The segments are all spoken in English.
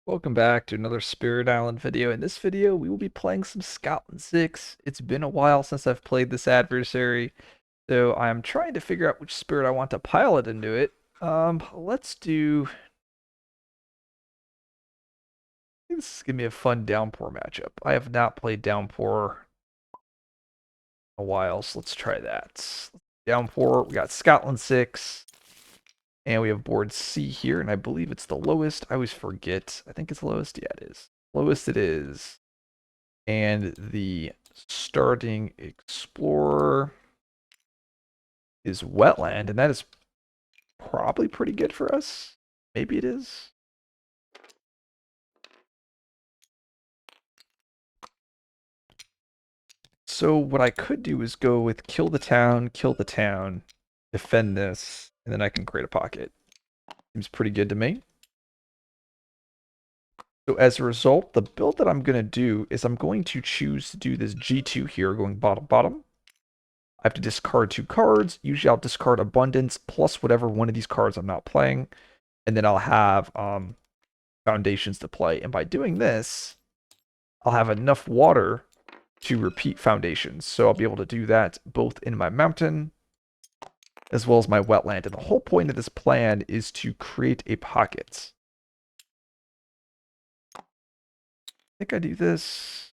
Welcome back to another Spirit Island video. In this video, we will be playing some Scotland 6. It's been a while since I've played this adversary, so I'm trying to figure out which spirit I want to pilot into it. Let's do... I think this is going to be a fun Downpour matchup. I have not played Downpour in a while, so let's try that. Downpour, we got Scotland 6, and we have board C here, and I believe it's the lowest. I always forget. I think it's the lowest. Yeah, it is. Lowest it is. And the starting explorer is wetland, and that is probably pretty good for us. Maybe it is. So what I could do is go with kill the town, defend this, and then I can create a pocket. Seems pretty good to me. So as a result, the build that I'm going to do is I'm going to choose to do this G2 here, going bottom, bottom. I have to discard 2 cards. Usually I'll discard Abundance plus whatever one of these cards I'm not playing. And then I'll have foundations to play. And by doing this, I'll have enough water to repeat foundations. So I'll be able to do that both in my mountain as well as my wetland. And the whole point of this plan is to create a pocket. I think I do this.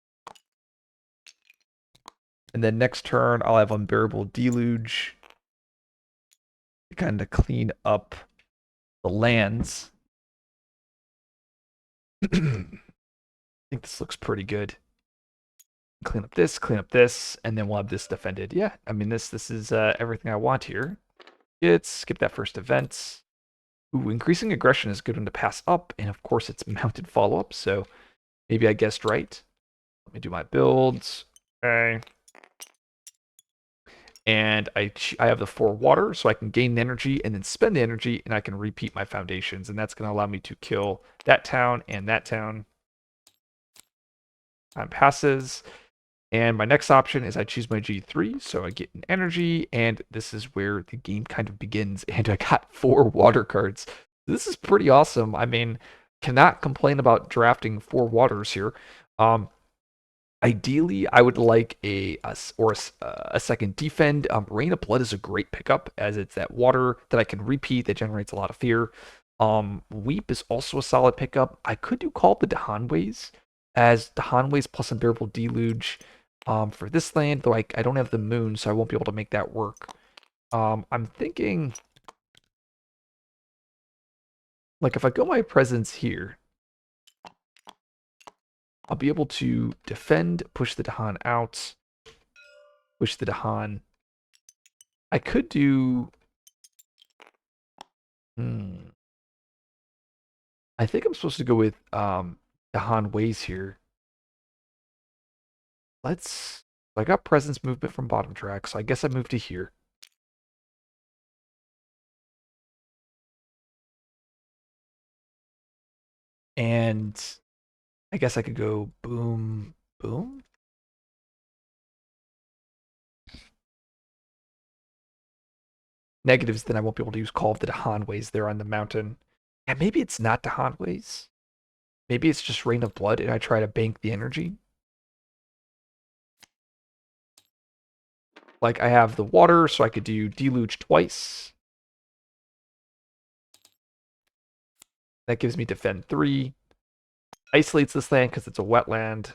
And then next turn, I'll have Unbearable Deluge to kind of clean up the lands. I think this looks pretty good. Clean up this, and then we'll have this defended. Yeah, I mean, this is everything I want here. Skip that first event. Ooh, increasing aggression is a good one to pass up, and of course it's mounted follow-up, so maybe I guessed right. Let me do my builds. Okay. And I have the 4 water, so I can gain energy and then spend the energy, and I can repeat my foundations, and that's going to allow me to kill that town and that town. Time passes. And my next option is I choose my G3, so I get an energy, and this is where the game kind of begins. And I got 4 water cards. This is pretty awesome. I mean, cannot complain about drafting 4 waters here. Ideally, I would like a second defend. Rain of Blood is a great pickup, as it's that water that I can repeat that generates a lot of fear. Weep is also a solid pickup. I could do Call of the Dahanways, as Dahanways plus Unbearable Deluge for this land, though I don't have the moon, so I won't be able to make that work. I'm thinking, like, if I go my presence here, I'll be able to defend, push the Dahan out, push the Dahan. I could do... I think I'm supposed to go with Dahan Ways here. I got presence movement from bottom track, so I guess I move to here. And I guess I could go boom, boom. Negatives, then I won't be able to use Call of the Dahan Ways there on the mountain. And maybe it's not Dahan Ways. Maybe it's just Rain of Blood and I try to bank the energy. Like I have the water, so I could do Deluge twice. That gives me Defend 3. Isolates this land because it's a wetland.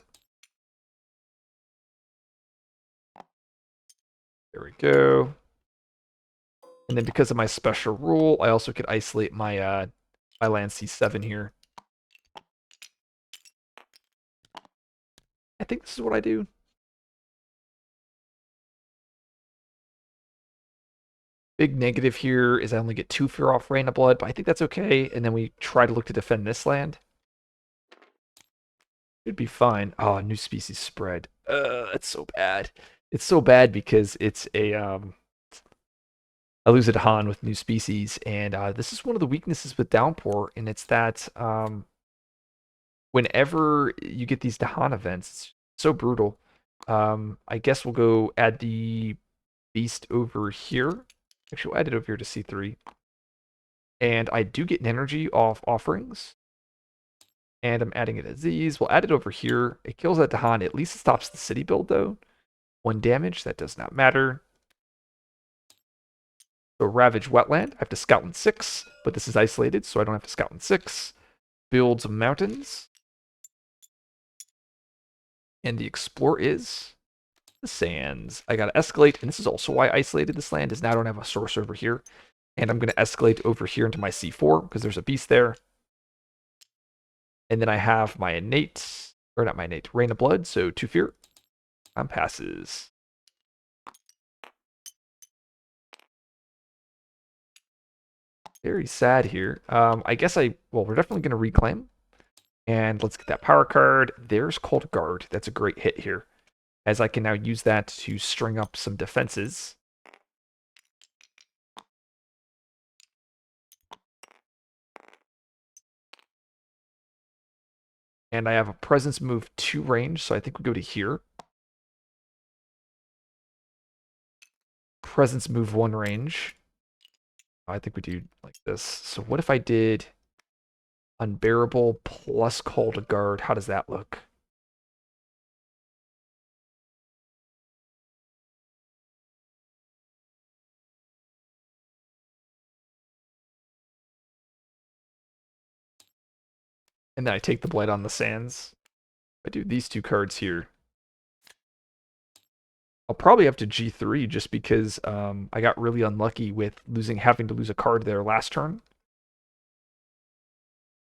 There we go. And then because of my special rule, I also could isolate my my land C7 here. I think this is what I do. Big negative here is I only get 2 fear off Rain of Blood, but I think that's okay. And then we try to look to defend this land. Should be fine. Oh, new species spread. That's so bad. It's so bad because it's a I lose a Dahan with new species, and this is one of the weaknesses with Downpour, and it's that whenever you get these Dahan events, it's so brutal. I guess we'll go add the beast over here. Actually, we'll add it over here to C3. And I do get an energy off offerings. And I'm adding a disease. We'll add it over here. It kills that Dahan. At least it stops the city build, though. 1 damage. That does not matter. So Ravage Wetland. I have to scout in 6, but this is isolated, so I don't have to scout in 6. Build some mountains. And the Explore is the sands. I got to escalate, and this is also why I isolated this land, is now I don't have a source over here. And I'm going to escalate over here into my C4, because there's a beast there. And then I have my innate, or not my innate, Rain of Blood, so 2 fear. Passes. Very sad here. I guess well, we're definitely going to reclaim. And let's get that power card. There's Cold Guard. That's a great hit here, as I can now use that to string up some defenses. And I have a presence move 2 range, so I think we go to here. Presence move 1 range. I think we do like this. So what if I did Unbearable plus Call to Guard? How does that look? And then I take the Blight on the Sands. I do these 2 cards here. I'll probably have to G3 just because I got really unlucky with having to lose a card there last turn.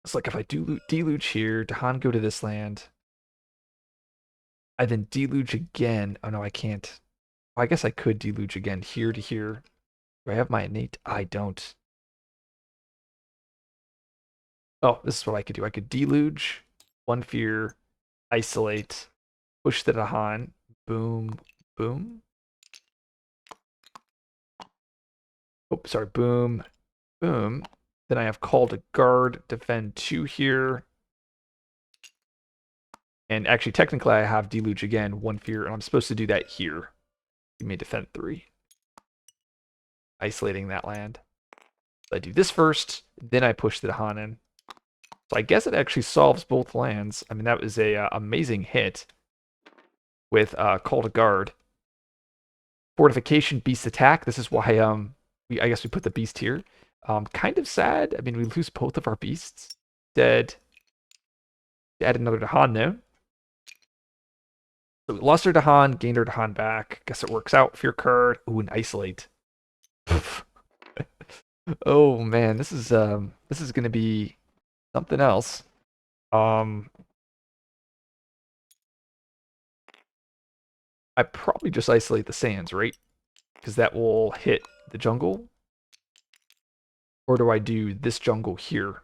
It's like if I do deluge here, Dahan go to this land. I then deluge again. Oh no, I can't. I guess I could deluge again here to here. Do I have my innate? I don't. Oh, this is what I could do. I could deluge, 1 fear, isolate, push the Dahan, boom, boom. Oh, sorry, boom, boom. Then I have Call to Guard, defend 2 here. And actually, technically, I have Deluge again, 1 fear, and I'm supposed to do that here. You may defend 3. Isolating that land. So I do this first, then I push the Dahan in. So I guess it actually solves both lands. I mean, that was a amazing hit with Call to Guard. Fortification, Beast Attack. This is why I guess we put the Beast here. Kind of sad. I mean, we lose both of our Beasts. Dead. Add another Dahan though. So we lost our Dahan, gained our Dahan back. Guess it works out. Fear card. Ooh, an Isolate. Oh man, this is gonna be something else. I probably just isolate the sands, right? Because that will hit the jungle. Or do I do this jungle here?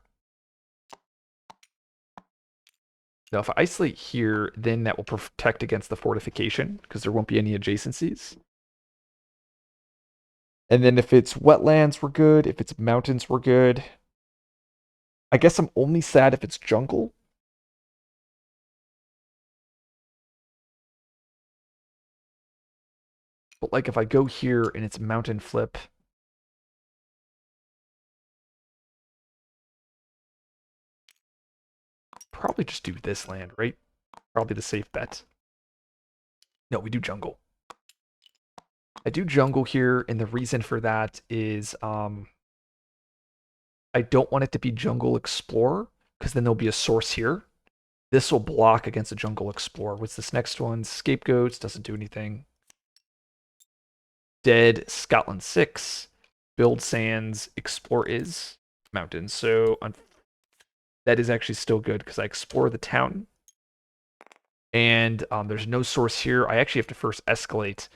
Now, if I isolate here, then that will protect against the fortification, because there won't be any adjacencies. And then if it's wetlands, we're good. If it's mountains, we're good. I guess I'm only sad if it's jungle. But like if I go here and it's mountain flip, probably just do this land, right? Probably the safe bet. No, we do jungle. I do jungle here, and the reason for that is I don't want it to be Jungle Explorer, because then there'll be a source here. This will block against a Jungle Explorer. What's this next one? Scapegoats, doesn't do anything. Dead, Scotland 6. Build Sands, Explore is Mountains. So that is actually still good, because I explore the town. And there's no source here. I actually have to first escalate.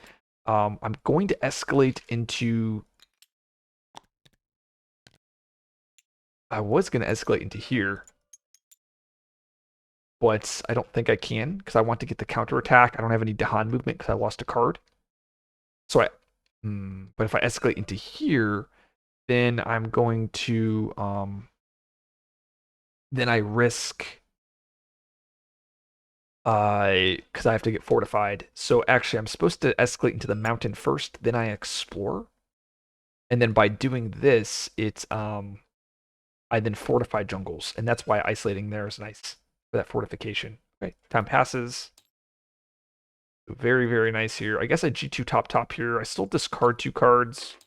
I'm going to escalate into... I was going to escalate into here. But I don't think I can, because I want to get the counterattack. I don't have any Dahan movement, because I lost a card. So but if I escalate into here, then I'm going to... then I risk... because I have to get fortified. So actually, I'm supposed to escalate into the mountain first, then I explore. And then by doing this, it's I then fortify jungles, and that's why isolating there is nice. for that fortification. Okay, time passes. Very, very nice here. I guess I G2 top here. I still discard 2 cards.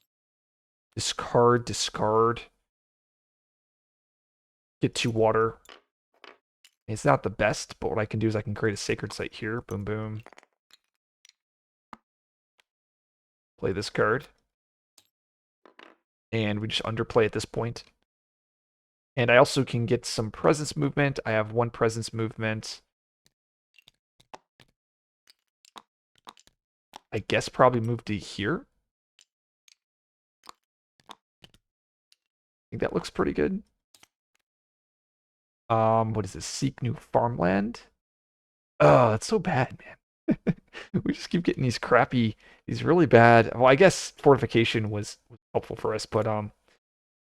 Discard, discard. Get 2 water. It's not the best, but what I can do is I can create a sacred site here. Boom, boom. Play this card. And we just underplay at this point. And I also can get some presence movement. I have 1 presence movement. I guess probably move to here. I think that looks pretty good. What is this? Seek new farmland? Oh, that's so bad, man. We just keep getting these really bad. Well, I guess fortification was helpful for us, but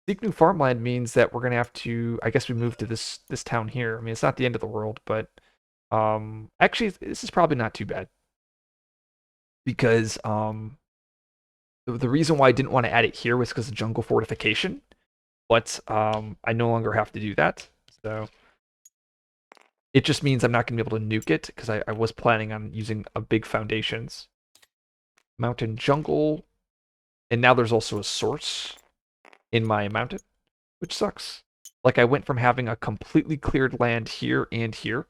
seek new farmland means that we're gonna have to. I guess we move to this town here. I mean, it's not the end of the world, but actually, this is probably not too bad because the reason why I didn't want to add it here was because of jungle fortification, but I no longer have to do that. So it just means I'm not going to be able to nuke it because I was planning on using a big foundations. Mountain jungle. And now there's also a source in my mountain, which sucks. Like I went from having a completely cleared land here and here.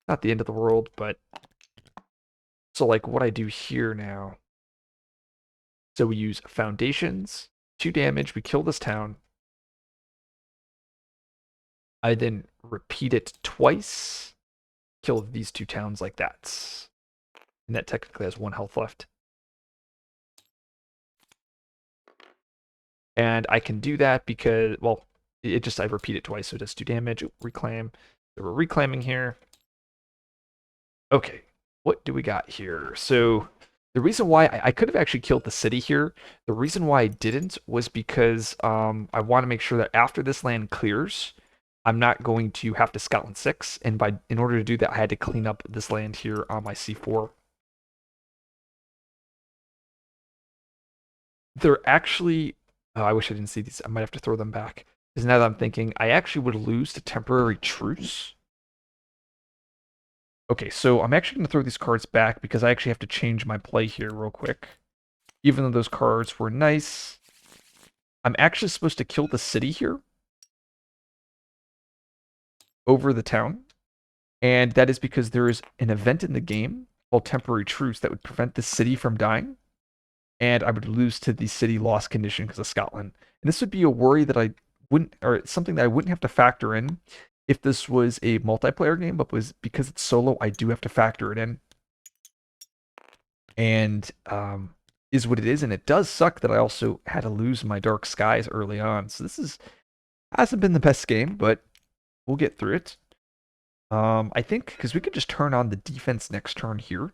Not the end of the world, but so like what I do here now. So we use foundations, 2 damage, we kill this town. I then repeat it twice, kill these 2 towns like that. And that technically has 1 health left. And I can do that because, well, I repeat it twice, so it does 2 damage. Reclaim. So we're reclaiming here. Okay, what do we got here? So the reason why I could have actually killed the city here, the reason why I didn't was because I want to make sure that after this land clears, I'm not going to have to Scotland 6, and in order to do that, I had to clean up this land here on my C4. They're actually, oh, I wish I didn't see these. I might have to throw them back. Because now that I'm thinking, I actually would lose to temporary truce. Okay, so I'm actually going to throw these cards back because I actually have to change my play here real quick. Even though those cards were nice, I'm actually supposed to kill the city here over the town. And that is because there is an event in the game called Temporary Truce that would prevent the city from dying. And I would lose to the city loss condition because of Scotland. And this would be a worry that I wouldn't, or something that I wouldn't have to factor in if this was a multiplayer game, but because it's solo, I do have to factor it in. And is what it is, and it does suck that I also had to lose my Dark Skies early on. So this hasn't been the best game, but we'll get through it. I think because we could just turn on the defense next turn here.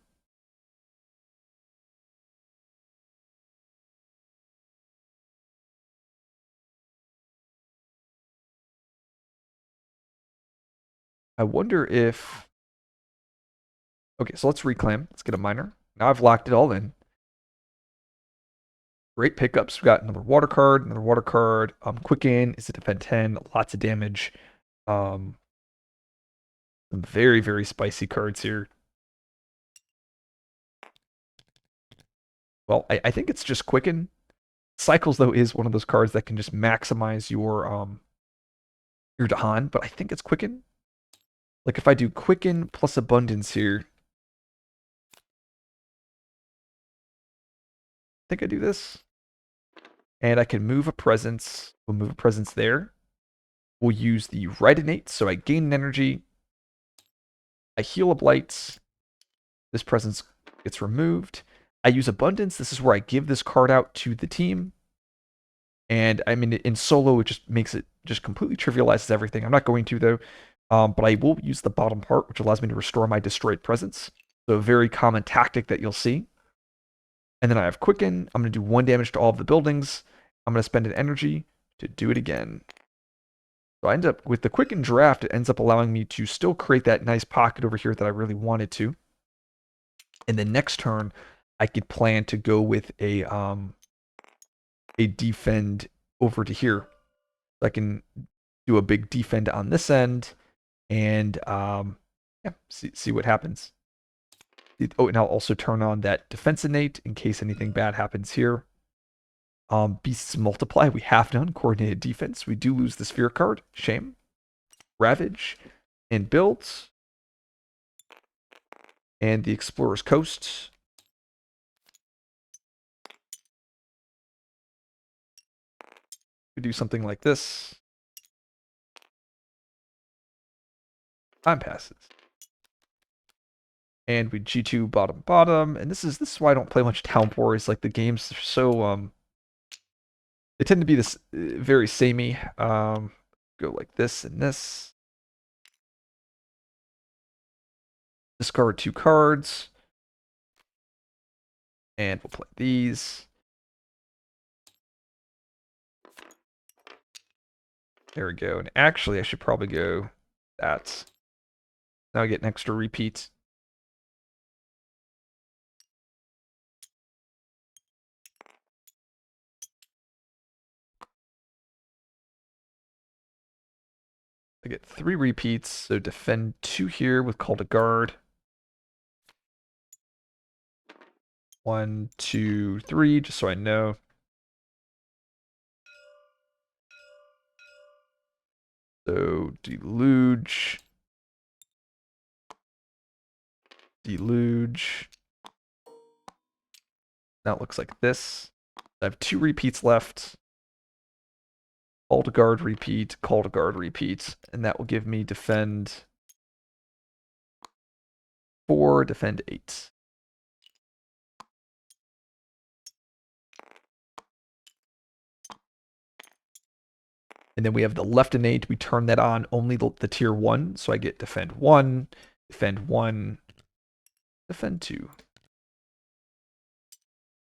I wonder if... Okay, so let's reclaim. Let's get a miner. Now I've locked it all in. Great pickups. We got another water card, Quicken is a defend 10, lots of damage. Some very, very spicy cards here. Well, I think it's just Quicken. Cycles, though, is one of those cards that can just maximize your Dahan, but I think it's Quicken. Like if I do Quicken plus Abundance here, I think I do this. And I can move a presence. We'll move a presence there. We'll use the right innate, so I gain an energy. I heal a blight. This presence gets removed. I use Abundance. This is where I give this card out to the team. And I mean, in solo, it just makes it just completely trivializes everything. I'm not going to, though. But I will use the bottom part, which allows me to restore my destroyed presence. So a very common tactic that you'll see. And then I have Quicken. I'm going to do 1 damage to all of the buildings. I'm going to spend an energy to do it again. So I end up with the Quicken draft, it ends up allowing me to still create that nice pocket over here that I really wanted to. And then next turn, I could plan to go with a defend over to here. I can do a big defend on this end, and yeah, see what happens. Oh, and I'll also turn on that defense innate in case anything bad happens here. Beasts multiply. We have done coordinated defense. We do lose the sphere card. Shame. Ravage and builds. And the Explorer's Coast. We do something like this. Time passes. And we G2 bottom bottom. And this is why I don't play much Downpour. Is like the games are so they tend to be this very samey. Go like this and this. Discard 2 cards. And we'll play these. There we go. And actually, I should probably go that. Now I get an extra repeat. I get 3 repeats, so defend 2 here with Call to Guard. 1, 2, 3, just so I know. So deluge. Deluge. Now it looks like this. I have 2 repeats left. Call to Guard repeat, Call to Guard repeat, and that will give me defend 4, defend 8. And then we have the left innate. We turn that on only the tier 1. So I get defend 1, defend 1, defend 2.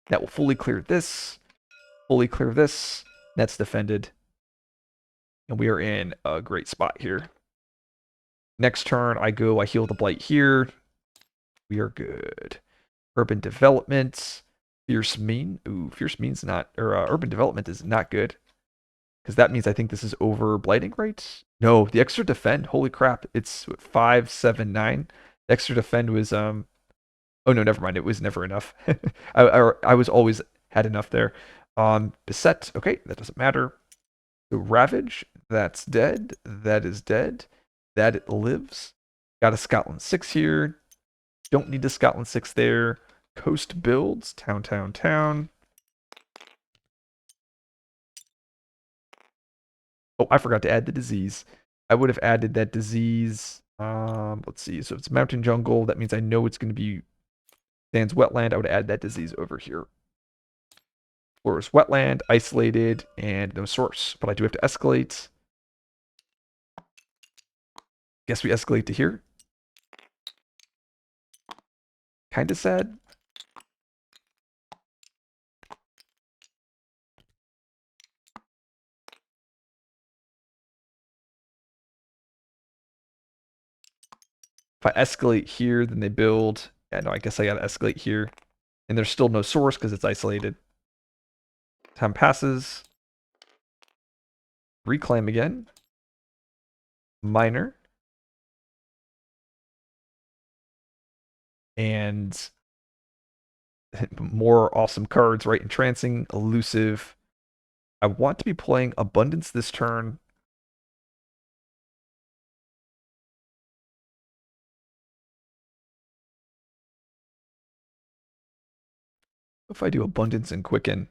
That will fully clear this. Fully clear this. That's defended. And we are in a great spot here. Next turn, I heal the blight here. We are good. Urban development. Fierce mean. Ooh, fierce mean's not, or urban development is not good. Because that means I think this is over blighting, right? No, the extra defend. Holy crap. It's 5, 7, 9. The extra defend was, oh no, never mind. It was never enough. I was always had enough there. Beset. Okay, that doesn't matter. So Ravage. That's dead. That is dead. That lives. Got a Scotland 6 here. Don't need a Scotland 6 there. Coast builds. Town, town, town. Oh, I forgot to add the disease. I would have added that disease. Let's see. So if it's mountain jungle, that means I know it's going to be Sans wetland. I would add that disease over here. Forest wetland, isolated, and no source. But I do have to escalate. Guess we escalate to here. Kinda sad. If I escalate here, then they build. Yeah, no, I guess I gotta escalate here. And there's still no source because it's isolated. Time passes. Reclaim again. Minor. And more awesome cards, right? Entrancing, elusive. I want to be playing Abundance this turn. If I do Abundance and Quicken,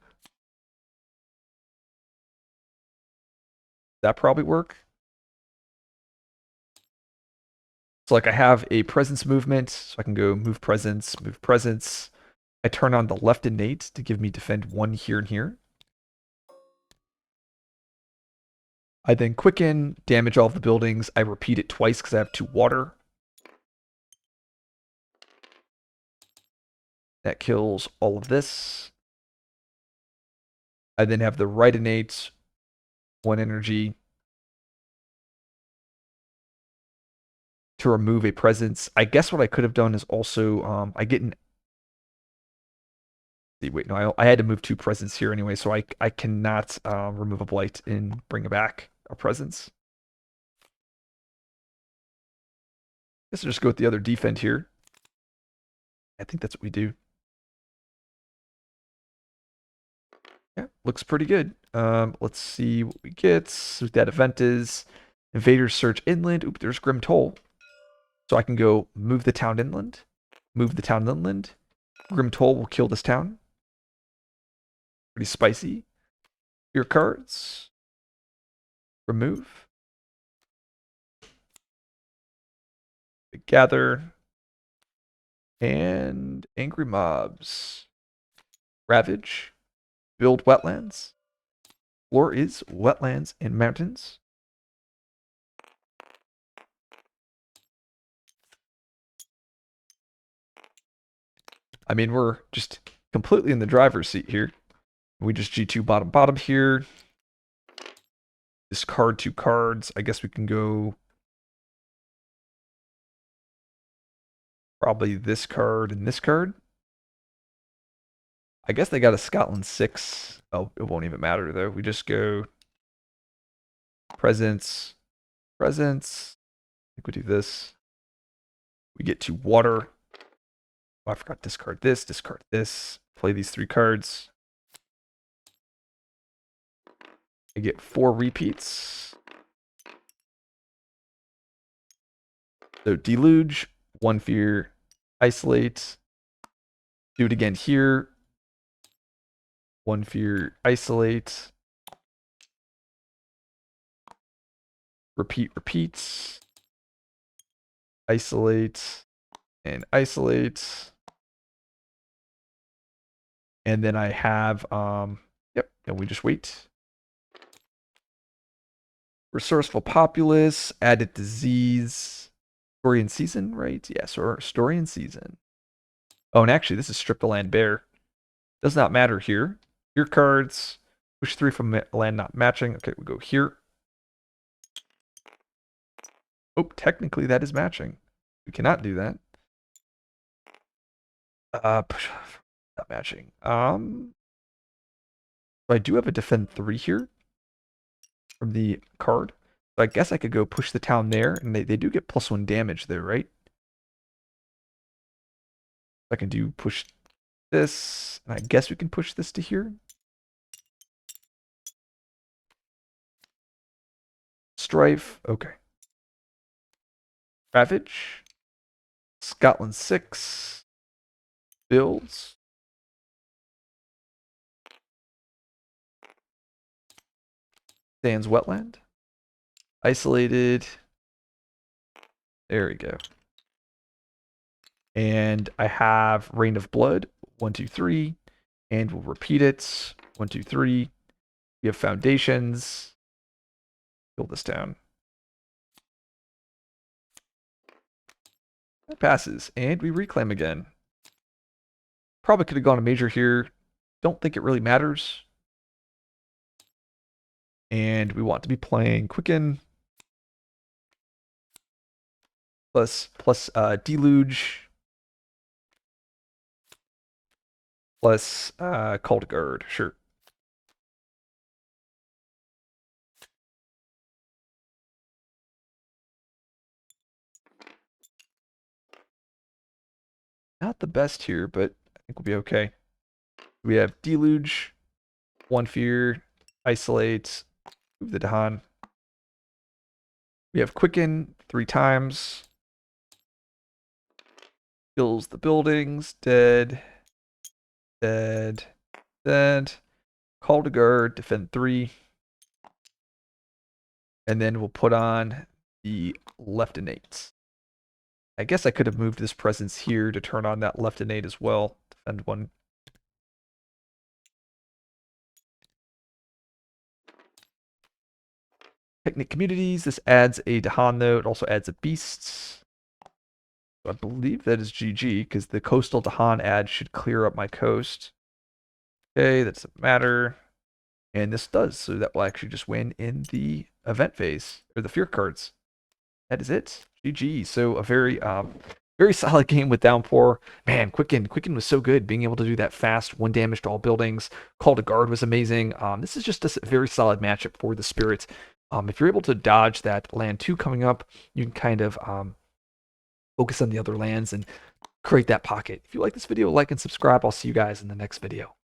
that probably work. So like I have a presence movement, so I can go move presence, move presence. I turn on the left innate to give me defend 1 here and here. I then quicken, damage all of the buildings. I repeat it twice because I have 2 water. That kills all of this. I then have the right innate, 1 energy to remove a presence. I guess what I could have done is also I get an. Wait, no, I had to move 2 presence here anyway, so I cannot remove a blight and bring it back a presence. Guess I'll just go with the other defend here. I think that's what we do. Yeah, looks pretty good. Let's see what we get. So that event is Invaders Surge Inland. Oop, there's Grim Toll. So I can go move the town inland. Move the town inland. Grim Toll will kill this town. Pretty spicy. Your cards. Remove. Gather. And Angry Mobs. Ravage. Build wetlands. Floor is wetlands and mountains. I mean, we're just completely in the driver's seat here. We just G2 bottom bottom here. Discard 2 cards. I guess we can go probably this card and this card. I guess they got a Scotland 6. Oh, it won't even matter though. We just go presents, presents. I think we do this. We get to water. Oh, I forgot discard this. Play these 3 cards. I get 4 repeats. So deluge, 1 fear, isolate. Do it again here. 1 fear, isolate. Repeat, repeats. Isolate and isolate. And then I have yep, and we just wait. Resourceful populace, added disease, story and season, right? Yeah, so story and season. Oh, and actually, this is strip the land bare. Does not matter here. Your cards, push 3 from land not matching. Okay, we go here. Oh, technically that is matching. We cannot do that. Not matching. So I do have a defend 3 here from the card. So I guess I could go push the town there, and they do get +1 damage there, right? I can do push this, and I guess we can push this to here. Strife, okay. Ravage. Scotland 6. Builds. Stands wetland. Isolated. There we go. And I have Rain of Blood. 1, 2, 3. And we'll repeat it. 1, 2, 3. We have foundations. Build this down. That passes. And we reclaim again. Probably could have gone a major here. Don't think it really matters. And we want to be playing Quicken plus Deluge plus Call to Guard. Sure. Not the best here, but I think we'll be okay. We have Deluge, 1 fear, isolate, move the Dahan. We have Quicken 3 times. Kills the buildings, dead, dead, dead. Call to Guard, defend 3. And then we'll put on the left innate. I guess I could have moved this presence here to turn on that left innate as well. Defend 1. Technic communities. This adds a Dahan though. It also adds a beast. So I believe that is GG because the coastal Dahan ad should clear up my coast. Okay, that doesn't matter. And this does, so that will actually just win in the event phase, or the fear cards. That is it. GG. So a very very solid game with Downpour. Man, Quicken was so good. Being able to do that fast, 1 damage to all buildings. Call to Guard was amazing. This is just a very solid matchup for the Spirit. If you're able to dodge that land 2 coming up, you can kind of focus on the other lands and create that pocket. If you like this video, like and subscribe. I'll see you guys in the next video.